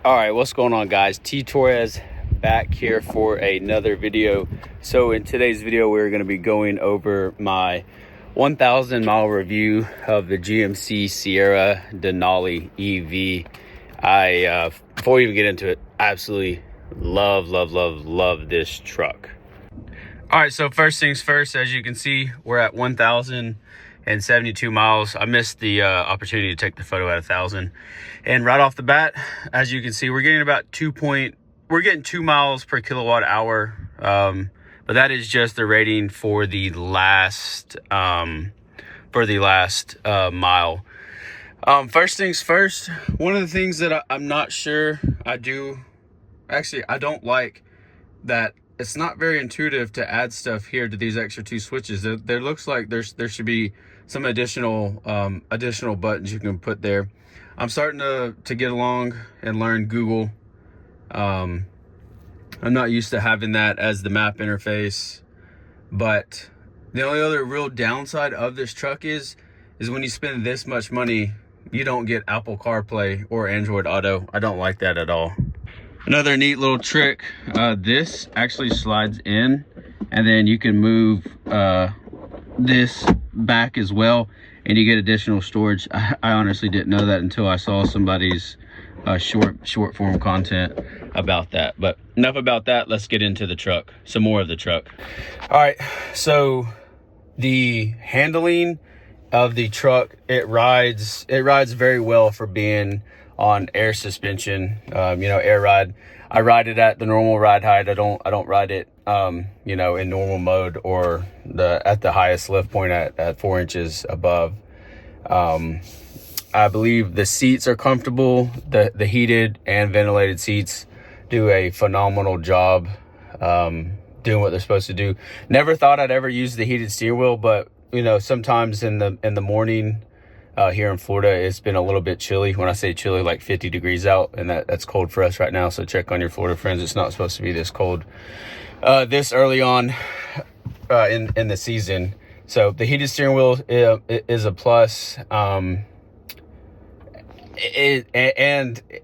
All right, what's going on, guys? T Torres back here for another video. So in today's video, we're going to be going over my 1,000 mile review of the GMC Sierra Denali EV. Before we even get into it, absolutely love this truck. All right, so first things first, as you can see, we're at 1,072 miles. I missed the opportunity to take the photo at 1,000. And right off the bat, as you can see, we're getting about 2 miles per kilowatt hour. But that is just the rating for the last mile. First things first, one of the things that I'm not sure I don't like that it's not very intuitive to add stuff here to these extra two switches. There looks like there should be some additional buttons you can put there. I'm starting to get along and learn Google. I'm not used to having that as the map interface, but the only other real downside of this truck is when you spend this much money, you don't get Apple CarPlay or Android Auto. I don't like that at all. Another neat little trick, this actually slides in, and then you can move this back as well, and you get additional storage. I honestly didn't know that until I saw somebody's short form content about that. But enough about that, let's get into the truck, some more of the truck. All right, so the handling of the truck, it rides very well for being on air suspension, air ride. I ride it at the normal ride height. I don't ride it, in normal mode or at the highest lift point at 4 inches above. I believe the seats are comfortable. The heated and ventilated seats do a phenomenal job, doing what they're supposed to do. Never thought I'd ever use the heated steering wheel, but sometimes in the morning, here in Florida, it's been a little bit chilly. When I say chilly, like 50 degrees out, and that's cold for us right now. So check on your Florida friends. It's not supposed to be this cold this early on in the season. So the heated steering wheel is a plus. And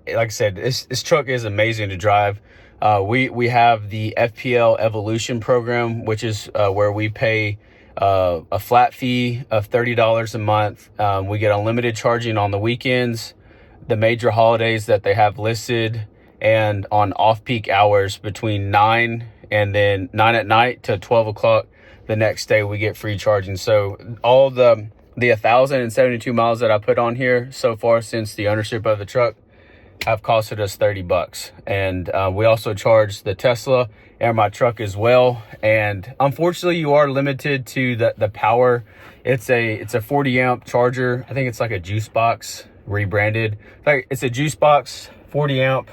like I said, this truck is amazing to drive. We have the FPL Evolution program, which is where we pay a flat fee of $30 a month. We get unlimited charging on the weekends, the major holidays that they have listed, and on off-peak hours between 9 at night to 12 o'clock the next day, we get free charging. So all the 1,072 miles that I put on here so far since the ownership of the truck have costed us $30. And we also charge the Tesla and my truck as well. And unfortunately, you are limited to the power. It's a 40 amp charger. I think it's like a juice box rebranded. In fact, it's a juice box 40 amp,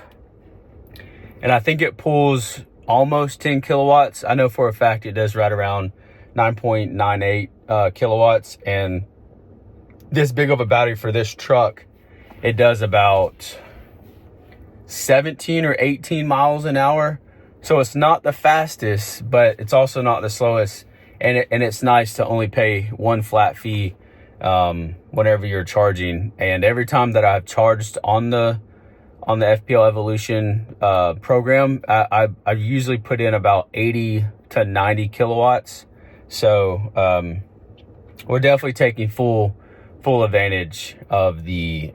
and I think it pulls almost 10 kilowatts. I know for a fact it does right around 9.98 kilowatts. And this big of a battery for this truck, it does about 17 or 18 miles an hour. So it's not the fastest, but it's also not the slowest. And it's nice to only pay one flat fee whenever you're charging. And every time that I've charged on the FPL Evolution program, I usually put in about 80 to 90 kilowatts. So we're definitely taking full advantage of the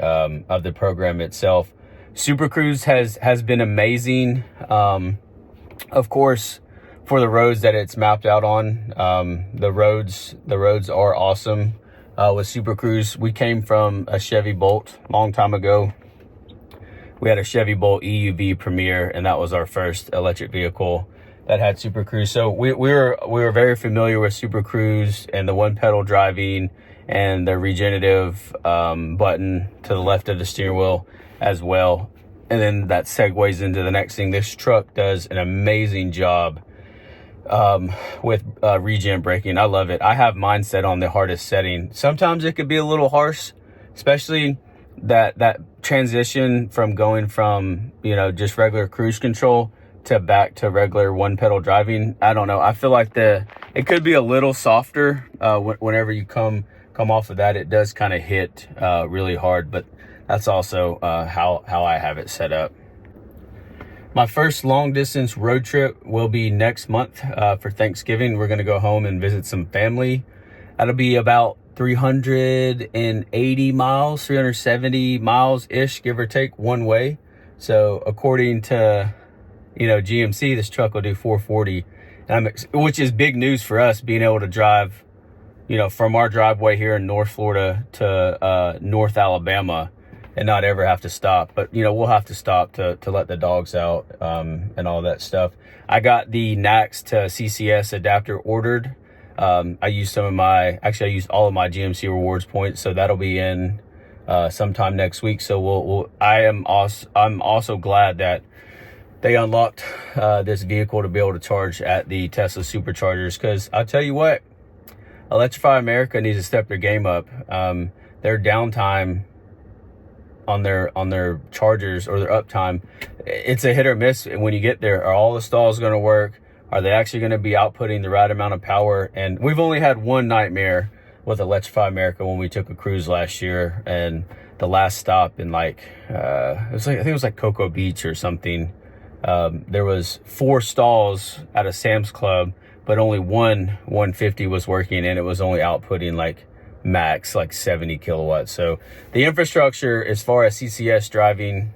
program itself. Super Cruise has been amazing. Of course, for the roads that it's mapped out on, the roads are awesome. With Super Cruise, we came from a Chevy Bolt a long time ago. We had a Chevy Bolt EUV Premier, and that was our first electric vehicle that had Super Cruise. So we were very familiar with Super Cruise and the one pedal driving and the regenerative button to the left of the steering wheel as well. And then that segues into the next thing. This truck does an amazing job with regen braking. I love it. I have mine set on the hardest setting. Sometimes it could be a little harsh, especially that transition from going from just regular cruise control to back to regular one pedal driving. I don't know. I feel like it could be a little softer whenever you come off of that. It does kind of hit really hard, but that's also how I have it set up. My first long distance road trip will be next month for Thanksgiving. We're going to go home and visit some family. That'll be about 380 miles, 370 miles ish, give or take, one way. So according to, GMC, this truck will do 440, which is big news for us, being able to drive, from our driveway here in North Florida to North Alabama and not ever have to stop. But, we'll have to stop to let the dogs out and all that stuff. I got the NACS to CCS adapter ordered. I used all of my GMC rewards points, so that'll be in sometime next week. So I'm also glad that they unlocked this vehicle to be able to charge at the Tesla superchargers, because I'll tell you what, Electrify America needs to step their game up. Their downtime on their chargers, or their uptime, it's a hit or miss. And when you get there, are all the stalls going to work? Are they actually going to be outputting the right amount of power? And we've only had one nightmare with Electrify America when we took a cruise last year, and the last stop in I think it was like Cocoa Beach or something. There was 4 stalls at a Sam's Club, but only one 150 was working, and it was only outputting max 70 kilowatts. So the infrastructure, as far as CCS driving,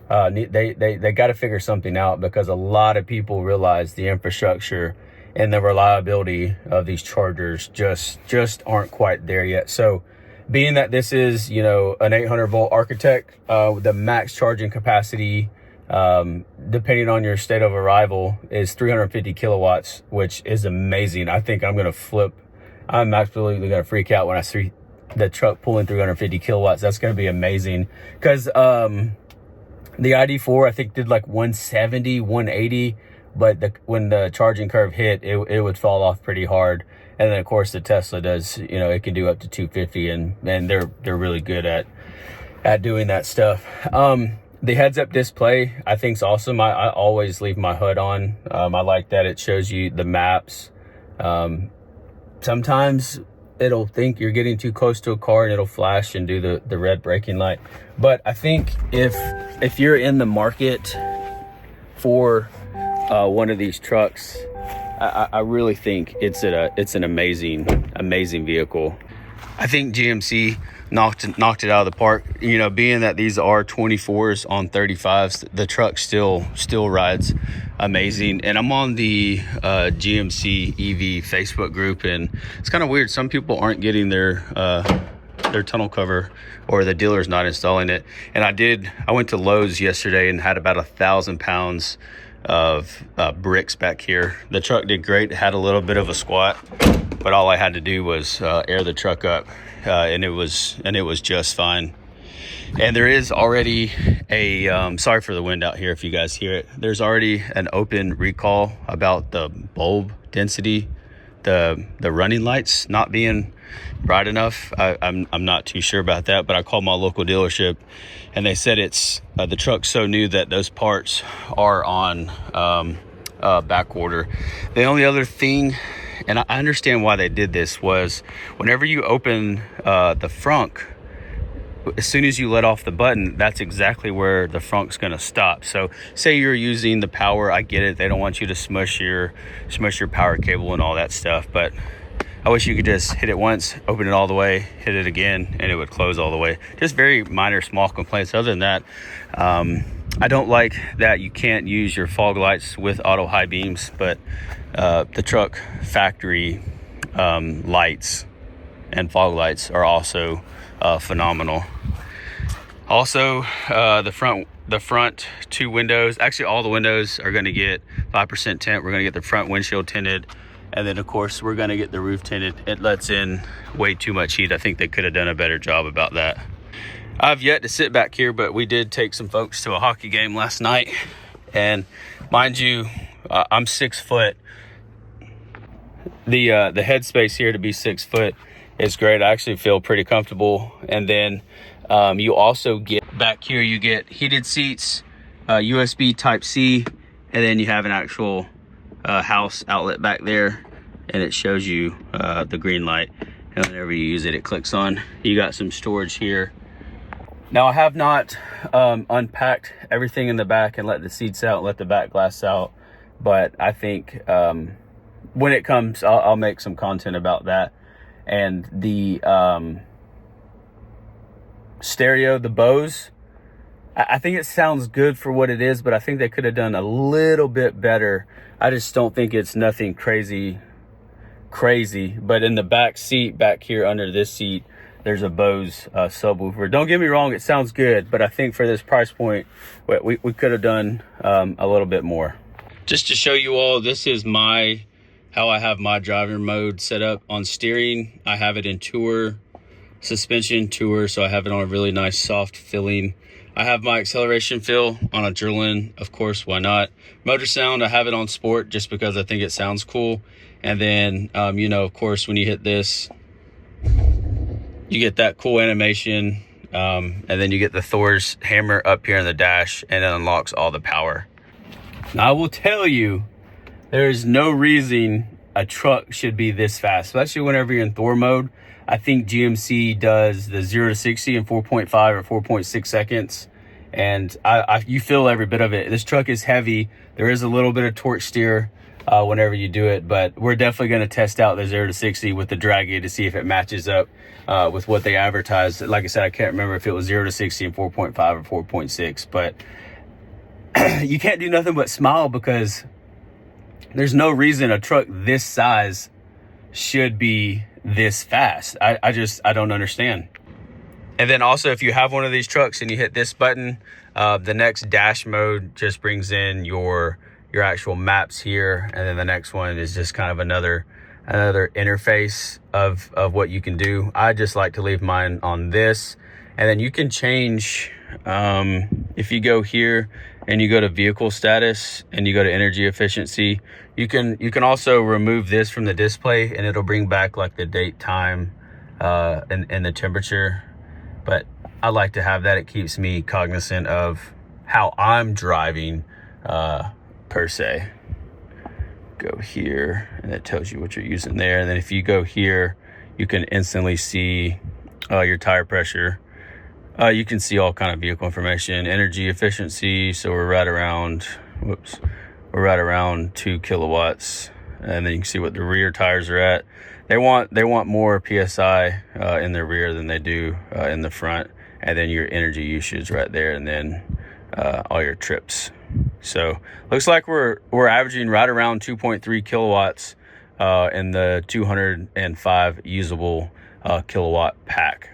they got to figure something out, because a lot of people realize the infrastructure and the reliability of these chargers just aren't quite there yet. So being that this is, an 800 volt Architect, the max charging capacity, depending on your state of arrival, is 350 kilowatts, which is amazing. I think I'm absolutely going to freak out when I see the truck pulling 350 kilowatts. That's going to be amazing, because the ID4, I think, did 170, 180, but when the charging curve hit, it would fall off pretty hard. And then, of course, the Tesla does, it can do up to 250, and they're really good at doing that stuff. The heads-up display, I think, is awesome. I always leave my HUD on. I like that it shows you the maps. Sometimes it'll think you're getting too close to a car, and it'll flash and do the red braking light. But I think if you're in the market for one of these trucks, I really think it's an amazing vehicle. I think GMC knocked it out of the park. Being that these are 24s on 35s, the truck still rides amazing. And I'm on the GMC EV Facebook group, and it's kind of weird. Some people aren't getting their tunnel cover, or the dealer's not installing it. And I went to Lowe's yesterday and had about 1,000 pounds of bricks back here. The truck did great. It had a little bit of a squat, but all I had to do was air the truck up, and it was just fine. And there is already a sorry for the wind out here if you guys hear it. There's already an open recall about the bulb density, the running lights not being bright enough. I'm not too sure about that, but I called my local dealership, and they said it's the truck's so new that those parts are on back order. The only other thing, and I understand why they did this, was whenever you open the frunk, as soon as you let off the button, that's exactly where the frunk's going to stop. So say you're using the power, I get it, they don't want you to smush your power cable and all that stuff, but I wish you could just hit it once, open it all the way, hit it again, and it would close all the way. Just very minor, small complaints. Other than that, I don't like that you can't use your fog lights with auto high beams, but the truck factory lights and fog lights are also phenomenal. Also, the front 2 windows, actually all the windows are going to get 5% tint. We're going to get the front windshield tinted, and then of course we're going to get the roof tinted. It lets in way too much heat. I think they could have done a better job about that. I've yet to sit back here, but we did take some folks to a hockey game last night, and mind you, I'm 6 foot. The headspace here to be 6 foot is great. I actually feel pretty comfortable. And then you also get back here, you get heated seats, USB Type-C, and then you have an actual house outlet back there, and it shows you the green light, and whenever you use it, it clicks on. You got some storage here Now I have not unpacked everything in the back and let the seats out, let the back glass out, but I think when it comes, I'll make some content about that. And the stereo, the Bose, I think it sounds good for what it is, but I think they could have done a little bit better. I just don't think it's nothing crazy. But in the back seat, back here under this seat, there's a Bose subwoofer. Don't get me wrong, it sounds good, but I think for this price point, we could have done a little bit more. Just to show you all, this is how I have my driving mode set up. On steering, I have it in Tour, suspension Tour, so I have it on a really nice soft feeling. I have my acceleration feel on adrenaline, of course, why not? Motor sound, I have it on Sport just because I think it sounds cool. And then, you know, of course, when you hit this, you get that cool animation, and then you get the Thor's hammer up here in the dash, and it unlocks all the power. Now, I will tell you, there is no reason a truck should be this fast, especially whenever you're in Thor mode. I think GMC does the 0 to 60 in 4.5 or 4.6 seconds, and you feel every bit of it. This truck is heavy. There is a little bit of torque steer whenever you do it, but we're definitely going to test out the 0 to 60 with the drag gear to see if it matches up with what they advertised. Like I said, I can't remember if it was 0 to 60 in 4.5 or 4.6, but you can't do nothing but smile, because there's no reason a truck this size should be this fast. I don't understand. And then also, if you have one of these trucks and you hit this button, the next dash mode just brings in your actual maps here, and then the next one is just kind of another interface of what you can do. I just like to leave mine on this, and then you can change if you go here and you go to vehicle status and you go to energy efficiency, you can also remove this from the display, and it'll bring back like the date, time, and the temperature. But I like to have that. It keeps me cognizant of how I'm driving per se. Go here, and it tells you what you're using there. And then if you go here, you can instantly see your tire pressure. You can see all kind of vehicle information, energy efficiency. So we're right around 2 kilowatts. And then you can see what the rear tires are at. They want more PSI in the rear than they do in the front. And then your energy usage right there, and then all your trips. So looks like we're averaging right around 2.3 kilowatts in the 205 usable kilowatt pack.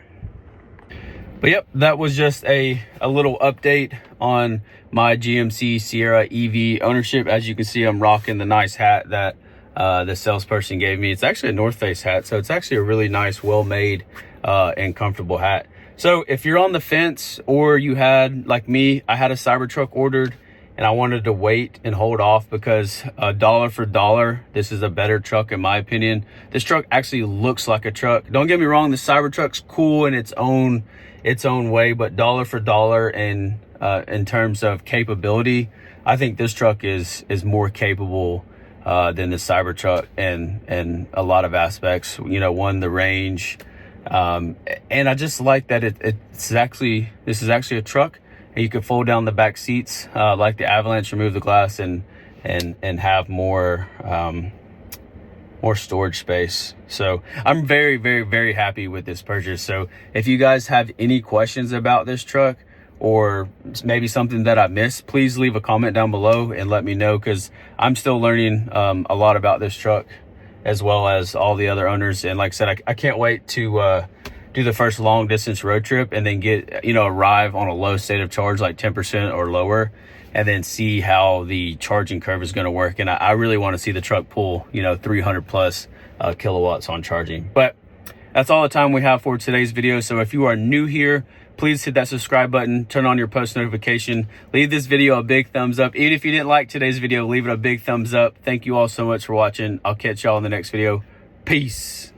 But yep, that was just a little update on my GMC Sierra EV ownership. As you can see, I'm rocking the nice hat that the salesperson gave me. It's actually a North Face hat, so it's actually a really nice, well-made and comfortable hat. So if you're on the fence, or you had, like me, I had a Cybertruck ordered and I wanted to wait and hold off because dollar for dollar, this is a better truck in my opinion. This truck actually looks like a truck. Don't get me wrong, the Cybertruck's cool in its own way, but dollar for dollar in terms of capability, I think this truck is more capable than the Cybertruck in a lot of aspects. You know, one, the range, and I just like that this is actually a truck, and you can fold down the back seats like the Avalanche, remove the glass, and have more storage space. So I'm very, very, very happy with this purchase. So if you guys have any questions about this truck, or maybe something that I missed, please leave a comment down below and let me know, because I'm still learning a lot about this truck, as well as all the other owners. And like I said, I can't wait to do the first long distance road trip, and then arrive on a low state of charge, like 10% or lower, and then see how the charging curve is going to work. And I really want to see the truck pull 300 plus kilowatts on charging. But that's all the time we have for today's video. So if you are new here, please hit that subscribe button, turn on your post notification, leave this video a big thumbs up. Even if you didn't like today's video, leave it a big thumbs up. Thank you all so much for watching. I'll catch y'all in the next video. Peace.